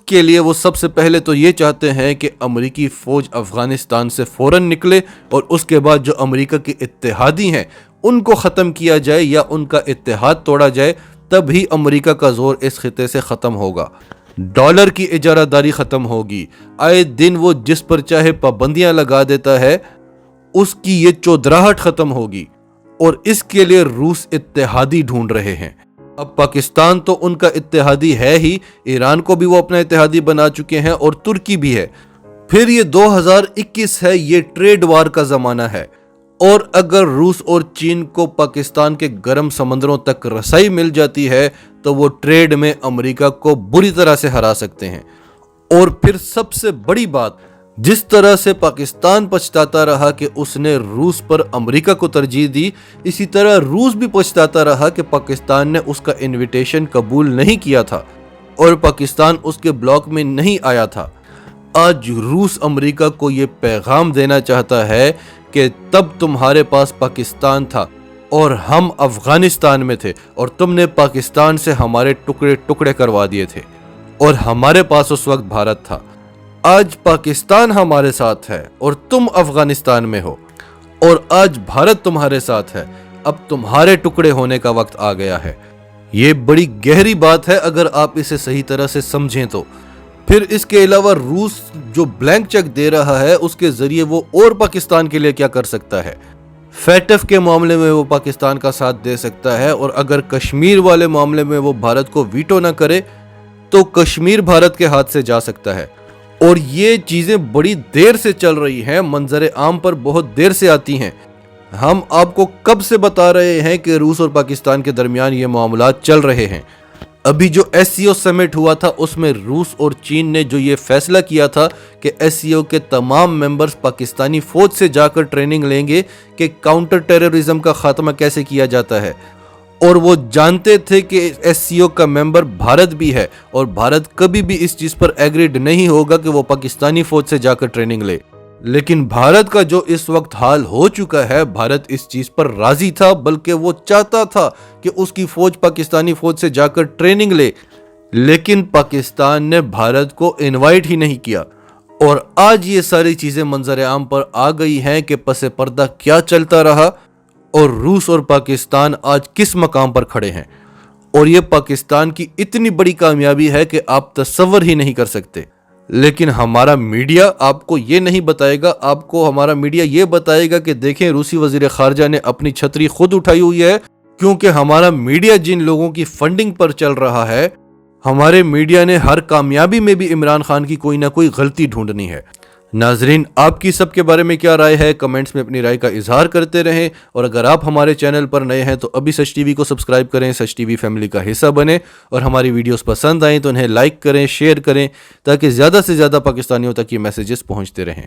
کے لیے وہ سب سے پہلے تو یہ چاہتے ہیں کہ امریکی فوج افغانستان سے فوراً نکلے اور اس کے بعد جو امریکہ کے اتحادی ہیں ان کو ختم کیا جائے یا ان کا اتحاد توڑا جائے، تب ہی امریکہ کا زور اس خطے سے ختم ہوگا۔ ڈالر کی اجارہ داری ختم ہوگی، آئے دن وہ جس پر چاہے پابندیاں لگا دیتا ہے، اس کی یہ چودراہٹ ختم ہوگی، اور اس کے لیے روس اتحادی ڈھونڈ رہے ہیں۔ اب پاکستان تو ان کا اتحادی ہے ہی، ایران کو بھی وہ اپنا اتحادی بنا چکے ہیں اور ترکی بھی ہے۔ پھر یہ 2021 ہے، یہ ٹریڈ وار کا زمانہ ہے، اور اگر روس اور چین کو پاکستان کے گرم سمندروں تک رسائی مل جاتی ہے تو وہ ٹریڈ میں امریکہ کو بری طرح سے ہرا سکتے ہیں۔ اور پھر سب سے بڑی بات، جس طرح سے پاکستان پچھتاتا رہا کہ اس نے روس پر امریکہ کو ترجیح دی، اسی طرح روس بھی پچھتاتا رہا کہ پاکستان نے اس کا انویٹیشن قبول نہیں کیا تھا اور پاکستان اس کے بلاک میں نہیں آیا تھا۔ آج روس امریکہ کو یہ پیغام دینا چاہتا ہے کہ تب تمہارے پاس پاکستان تھا اور ہم افغانستان میں تھے، اور تم نے پاکستان سے ہمارے ٹکڑے ٹکڑے کروا دیے تھے، اور ہمارے پاس اس وقت بھارت تھا۔ آج پاکستان ہمارے ساتھ ہے اور تم افغانستان میں ہو، اور آج بھارت تمہارے ساتھ ہے، اب تمہارے ٹکڑے ہونے کا وقت آ گیا ہے۔ یہ بڑی گہری بات ہے اگر آپ اسے صحیح طرح سے سمجھیں تو۔ پھر اس کے علاوہ روس جو بلینک چیک دے رہا ہے، اس کے ذریعے وہ اور پاکستان کے لیے کیا کر سکتا ہے؟ فیٹف کے معاملے میں وہ پاکستان کا ساتھ دے سکتا ہے، اور اگر کشمیر والے معاملے میں وہ بھارت کو ویٹو نہ کرے تو کشمیر بھارت کے ہاتھ سے جا سکتا ہے۔ اور یہ چیزیں بڑی دیر سے چل رہی ہیں، منظر عام پر بہت دیر سے آتی ہیں۔ ہم آپ کو کب سے بتا رہے ہیں کہ روس اور پاکستان کے درمیان یہ معاملات چل رہے ہیں۔ ابھی جو ایس سی او سمٹ ہوا تھا، اس میں روس اور چین نے جو یہ فیصلہ کیا تھا کہ ایس سی او کے تمام ممبرز پاکستانی فوج سے جا کر ٹریننگ لیں گے کہ کاؤنٹر ٹیررزم کا خاتمہ کیسے کیا جاتا ہے، اور وہ جانتے تھے کہ ایس سی او کا ممبر بھارت بھی ہے، اور بھارت کبھی بھی اس چیز پر ایگریڈ نہیں ہوگا کہ وہ پاکستانی فوج سے جا کر ٹریننگ لے۔ لیکن بھارت کا جو اس وقت حال ہو چکا ہے، بھارت اس چیز پر راضی تھا، بلکہ وہ چاہتا تھا کہ اس کی فوج پاکستانی فوج سے جا کر ٹریننگ لے، لیکن پاکستان نے بھارت کو انوائٹ ہی نہیں کیا۔ اور آج یہ ساری چیزیں منظر عام پر آ گئی ہیں کہ پس پردہ کیا چلتا رہا، اور روس اور پاکستان آج کس مقام پر کھڑے ہیں۔ اور یہ پاکستان کی اتنی بڑی کامیابی ہے کہ آپ تصور ہی نہیں کر سکتے۔ لیکن ہمارا میڈیا آپ کو یہ نہیں بتائے گا، آپ کو ہمارا میڈیا یہ بتائے گا کہ دیکھیں روسی وزیر خارجہ نے اپنی چھتری خود اٹھائی ہوئی ہے، کیونکہ ہمارا میڈیا جن لوگوں کی فنڈنگ پر چل رہا ہے، ہمارے میڈیا نے ہر کامیابی میں بھی عمران خان کی کوئی نہ کوئی غلطی ڈھونڈنی ہے۔ ناظرین، آپ کی سب کے بارے میں کیا رائے ہے؟ کمنٹس میں اپنی رائے کا اظہار کرتے رہیں، اور اگر آپ ہمارے چینل پر نئے ہیں تو ابھی سچ ٹی وی کو سبسکرائب کریں، سچ ٹی وی فیملی کا حصہ بنیں، اور ہماری ویڈیوز پسند آئیں تو انہیں لائک کریں، شیئر کریں، تاکہ زیادہ سے زیادہ پاکستانیوں تک یہ میسیجز پہنچتے رہیں۔